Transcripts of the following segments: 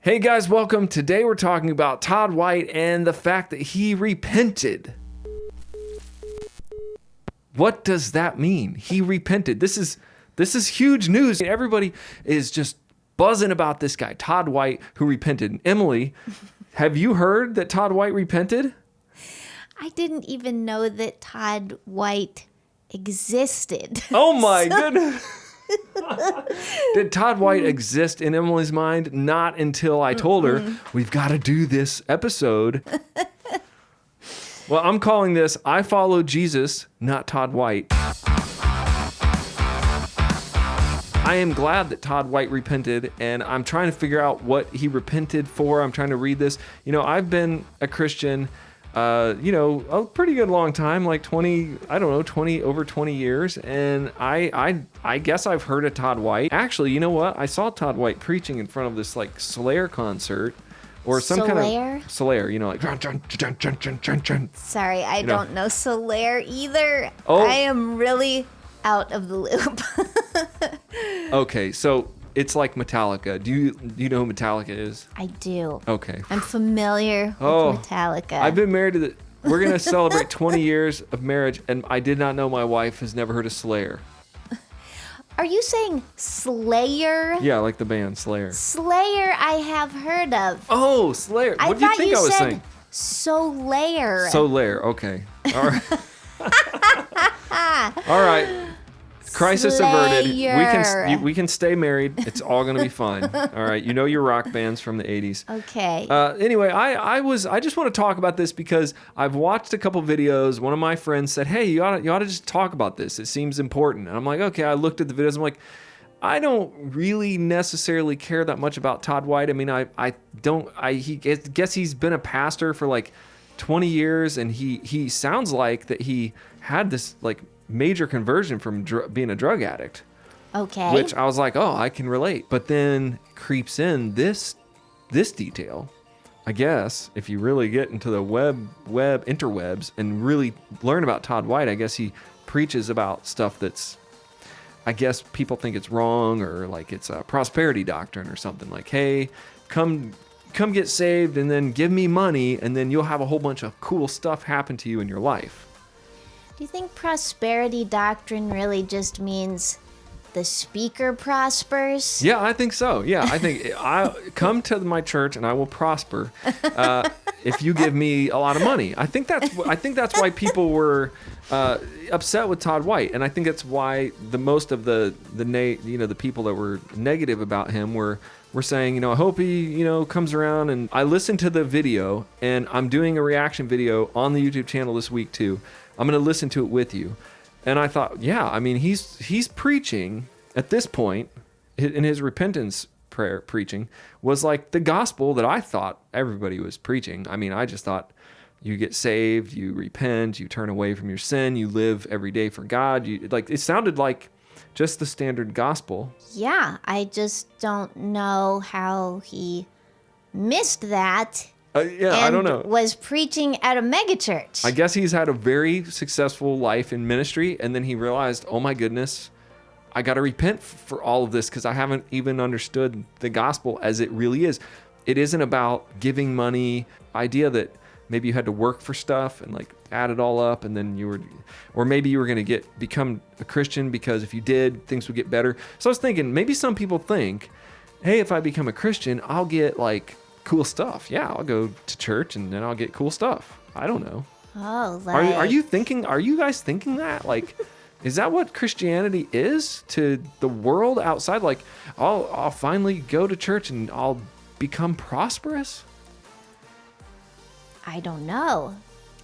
Hey guys, welcome. Today we're talking about Todd White and the fact that he repented. What does that mean? He repented. This is huge news. Everybody is just buzzing about this guy, Todd White, who repented. Emily, have you heard that Todd White repented? I didn't even know that Todd White existed. Oh my goodness. Did Todd White exist in Emily's mind? Not until I told her, we've got to do this episode. Well, I'm calling this, I Follow Jesus, Not Todd White. I am glad that Todd White repented, and I'm trying to figure out what he repented for. I'm trying to read this. I've been a Christian a pretty good long time, like 20 years. And I guess I've heard of Todd White. Actually, you know what? I saw Todd White preaching in front of this like Slayer concert or some kind of Slayer, like Sorry, I don't know Slayer either. Oh. I am really out of the loop. Okay, so it's like Metallica. Do you know who Metallica is? I do. Okay. I'm familiar with Metallica. I've been married to we're going to celebrate 20 years of marriage, and I did not know my wife has never heard of Slayer. Are you saying Slayer? Yeah, like the band Slayer. Slayer I have heard of. Oh, Slayer. What do you think I was saying? Solaire. Solaire, okay. All right. All right. Crisis averted. We can stay married. It's all going to be fine. All right. You know your rock bands from the 80s. Okay. Anyway, I just want to talk about this because I've watched a couple videos. One of my friends said, "Hey, you ought to just talk about this. It seems important." And I'm like, "Okay." I looked at the videos. I'm like, I don't really necessarily care that much about Todd White. I mean, I guess he's been a pastor for like 20 years, and he sounds like that he had this like major conversion from being a drug addict. Okay. Which I was like, oh, I can relate. But then creeps in this detail. I guess if you really get into the web interwebs and really learn about Todd White, I guess he preaches about stuff that's, I guess people think it's wrong, or like it's a prosperity doctrine or something, like, hey, come get saved and then give me money and then you'll have a whole bunch of cool stuff happen to you in your life. Do you think prosperity doctrine really just means the speaker prospers? Yeah, I think so. Yeah, I think I come to my church and I will prosper if you give me a lot of money. I think that's why people were upset with Todd White, and I think that's why most of the people that were negative about him were saying, I hope he comes around. And I listened to the video, and I'm doing a reaction video on the YouTube channel this week too. I'm going to listen to it with you. And I thought, yeah, I mean, he's preaching at this point in his repentance prayer preaching was like the gospel that I thought everybody was preaching. I mean, I just thought you get saved, you repent, you turn away from your sin, you live every day for God. It sounded like just the standard gospel. Yeah, I just don't know how he missed that. I don't know. Was preaching at a megachurch. I guess he's had a very successful life in ministry, and then he realized, oh my goodness, I got to repent for all of this because I haven't even understood the gospel as it really is. It isn't about giving money, idea that maybe you had to work for stuff and like add it all up, and then maybe you were going to become a Christian because if you did, things would get better. So I was thinking, maybe some people think, hey, if I become a Christian, I'll get like cool stuff. Yeah, I'll go to church and then I'll get cool stuff. I don't know. Oh, are you guys thinking that? Like, is that what Christianity is to the world outside? Like, I'll finally go to church and I'll become prosperous? I don't know.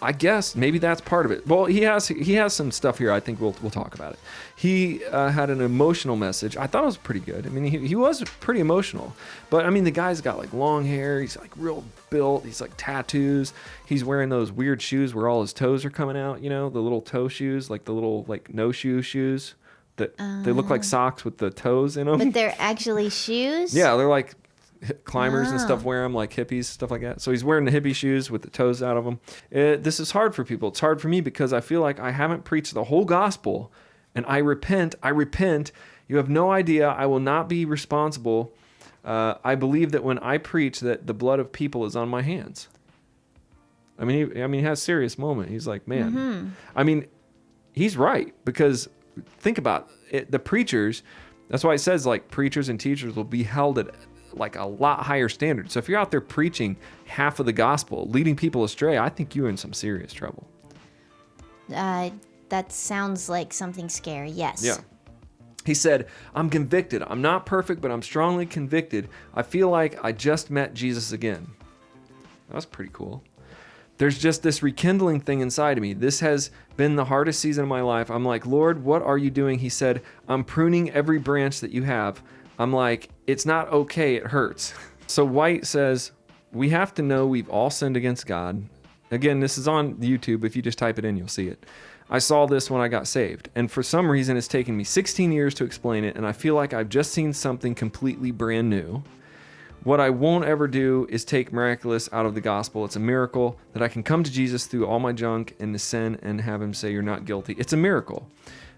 I guess maybe that's part of it. Well, he has some stuff here. I think we'll talk about it. He had an emotional message. I thought it was pretty good. I mean, he was pretty emotional. But I mean, the guy's got like long hair. He's like real built. He's like tattoos. He's wearing those weird shoes where all his toes are coming out. The little toe shoes, like the little like no-shoe shoes that they look like socks with the toes in them. But they're actually shoes? Yeah, they're like climbers and stuff wear them, like hippies, stuff like that. So he's wearing the hippie shoes with the toes out of them. This is hard for people. It's hard for me because I feel like I haven't preached the whole gospel, and I repent. You have no idea. I will not be responsible I believe that when I preach that the blood of people is on my hands. I mean, he has a serious moment. He's like, man, I mean, he's right, because think about it, the preachers, that's why it says like preachers and teachers will be held at like a lot higher standard. So if you're out there preaching half of the gospel, leading people astray, I think you're in some serious trouble. That sounds like something scary. Yes. Yeah. He said, I'm convicted. I'm not perfect, but I'm strongly convicted. I feel like I just met Jesus again. That's pretty cool. There's just this rekindling thing inside of me. This has been the hardest season of my life. I'm like, Lord, what are you doing? He said, I'm pruning every branch that you have. I'm like, it's not okay. It hurts. So White says, we have to know we've all sinned against God. Again, this is on YouTube. If you just type it in, you'll see it. I saw this when I got saved, and for some reason it's taken me 16 years to explain it, and I feel like I've just seen something completely brand new. What I won't ever do is take miraculous out of the gospel. It's a miracle that I can come to Jesus through all my junk and the sin and have him say you're not guilty. It's a miracle.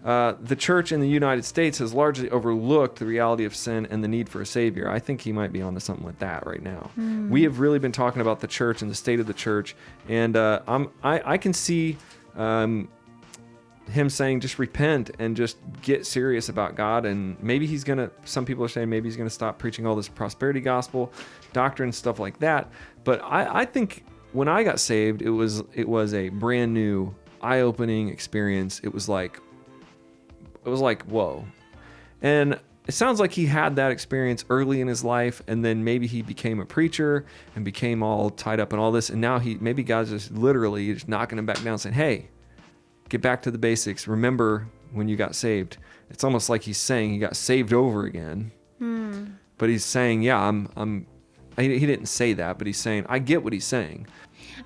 The church in the United States has largely overlooked the reality of sin and the need for a savior. I think he might be onto something like that right now. We have really been talking about the church and the state of the church, and I can see him saying just repent and just get serious about God, and maybe he's gonna, some people are saying maybe he's gonna stop preaching all this prosperity gospel doctrine, stuff like that. But I think when I got saved, it was a brand new, eye-opening experience. It was like whoa. And it sounds like he had that experience early in his life, and then maybe he became a preacher and became all tied up in all this, and now maybe God's just literally just knocking him back down saying, hey, get back to the basics. Remember when you got saved. It's almost like he's saying he got saved over again. But he's saying, yeah, he didn't say that, but he's saying, I get what he's saying.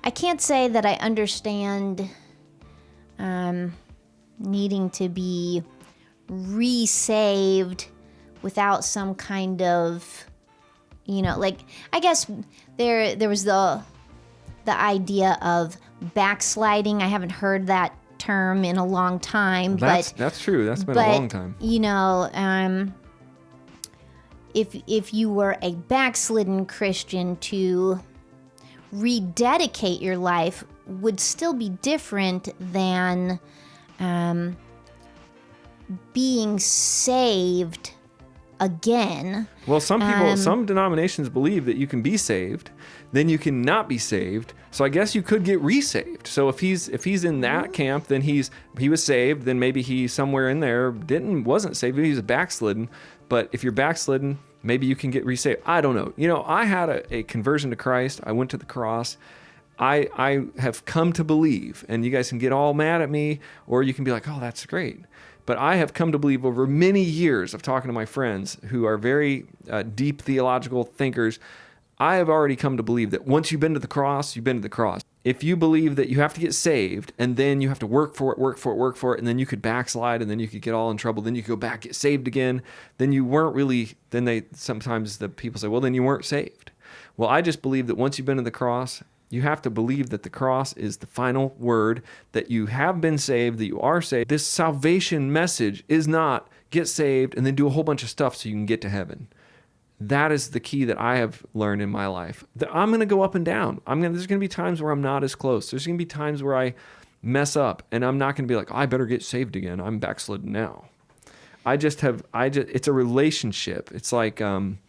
I can't say that I understand needing to be re-saved without some kind of, like, I guess there was the idea of backsliding. I haven't heard that term in a long time, that's true. That's been a long time. If you were a backslidden Christian, to rededicate your life would still be different than being saved again. Well, some denominations believe that you can be saved, then you can not be saved. So I guess you could get resaved. So if he's in that camp, then he was saved. Then maybe he somewhere in there wasn't saved. Maybe he was backslidden. But if you're backslidden, maybe you can get resaved. I don't know. I had a conversion to Christ. I went to the cross. I have come to believe, and you guys can get all mad at me, or you can be like, oh, that's great. But I have come to believe over many years of talking to my friends who are very deep theological thinkers. I have already come to believe that once you've been to the cross, you've been to the cross. If you believe that you have to get saved and then you have to work for it, and then you could backslide and then you could get all in trouble, then you could go back, get saved again, then you weren't really, sometimes the people say, well, then you weren't saved. Well, I just believe that once you've been to the cross, you have to believe that the cross is the final word, that you have been saved, that you are saved. This salvation message is not get saved and then do a whole bunch of stuff so you can get to heaven. That is the key that I have learned in my life. That I'm going to go up and down. There's going to be times where I'm not as close. There's going to be times where I mess up, and I'm not going to be like, oh, I better get saved again. I'm backslidden now. It's a relationship. It's like, and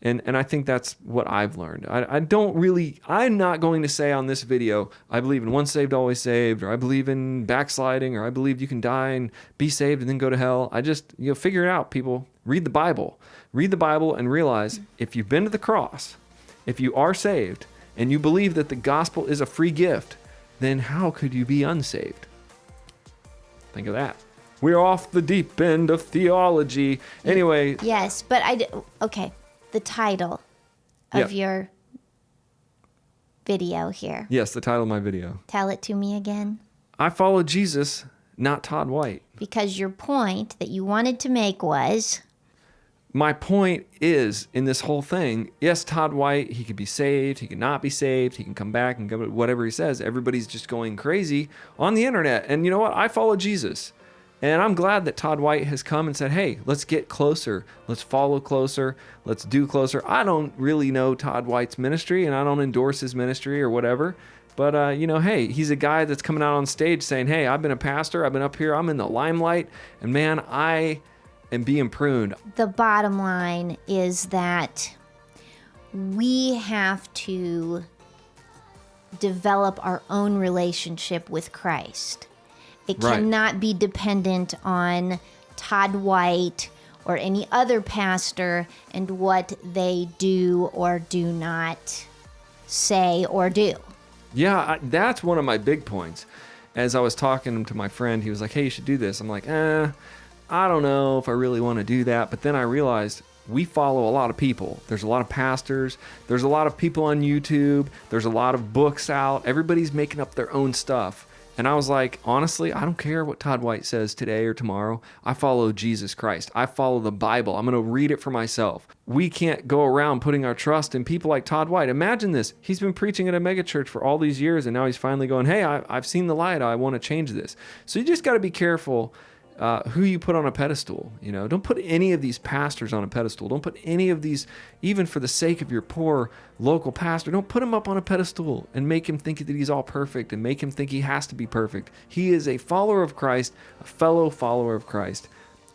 I think that's what I've learned. I'm not going to say on this video, I believe in once saved, always saved, or I believe in backsliding, or I believe you can die and be saved and then go to hell. I just, figure it out, people. Read the Bible. Read the Bible and realize if you've been to the cross, if you are saved, and you believe that the gospel is a free gift, then how could you be unsaved? Think of that. We're off the deep end of theology. Anyway. Yes, but okay. The title of your video here. Yes, the title of my video. Tell it to me again. I follow Jesus, not Todd White. Because your point that you wanted to make was... My point is, in this whole thing, yes, Todd White, he could be saved, he could not be saved, he can come back and go whatever he says. Everybody's just going crazy on the internet. And you know what? I follow Jesus. And I'm glad that Todd White has come and said, hey, let's get closer. Let's follow closer. Let's do closer. I don't really know Todd White's ministry, and I don't endorse his ministry or whatever. But, hey, he's a guy that's coming out on stage saying, hey, I've been a pastor. I've been up here. I'm in the limelight. And, man, I am being pruned. The bottom line is that we have to develop our own relationship with Christ. It Right. cannot be dependent on Todd White or any other pastor and what they do or do not say or do. Yeah, that's one of my big points. As I was talking to my friend, he was like, hey, you should do this. I'm like, I don't know if I really want to do that. But then I realized we follow a lot of people. There's a lot of pastors. There's a lot of people on YouTube. There's a lot of books out. Everybody's making up their own stuff. And I was like, honestly, I don't care what Todd White says today or tomorrow. I follow Jesus Christ. I follow the Bible. I'm going to read it for myself. We can't go around putting our trust in people like Todd White. Imagine this. He's been preaching at a megachurch for all these years, and now he's finally going, hey, I've seen the light. I want to change this. So you just got to be careful who you put on a pedestal. Don't put any of these pastors on a pedestal. Don't put any of these, even for the sake of your poor local pastor, don't put him up on a pedestal and make him think that he's all perfect and make him think he has to be perfect. He is a follower of Christ, a fellow follower of Christ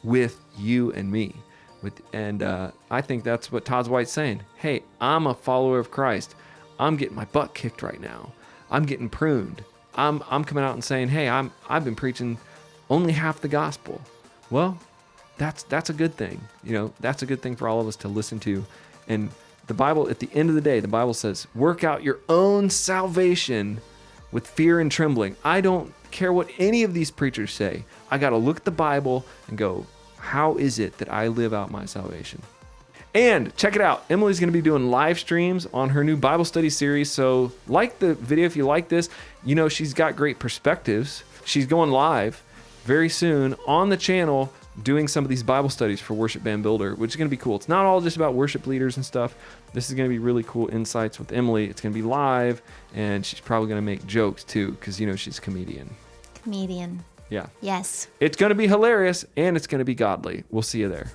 with you and me. I think that's what Todd White's saying. Hey, I'm a follower of Christ. I'm getting my butt kicked right now. I'm getting pruned. I'm coming out and saying, hey, I've been preaching only half the gospel. Well, that's a good thing. That's a good thing for all of us to listen to. And the Bible, at the end of the day, the Bible says, work out your own salvation with fear and trembling. I don't care what any of these preachers say. I got to look at the Bible and go, how is it that I live out my salvation? And check it out. Emily's going to be doing live streams on her new Bible study series. So like the video if you like this. She's got great perspectives. She's going live very soon on the channel doing some of these Bible studies for Worship Band Builder, which is going to be cool. It's not all just about worship leaders and stuff. This is going to be really cool insights with Emily. It's going to be live, and she's probably going to make jokes too, because she's a comedian. Comedian. Yeah. Yes. It's going to be hilarious, and it's going to be godly. We'll see you there.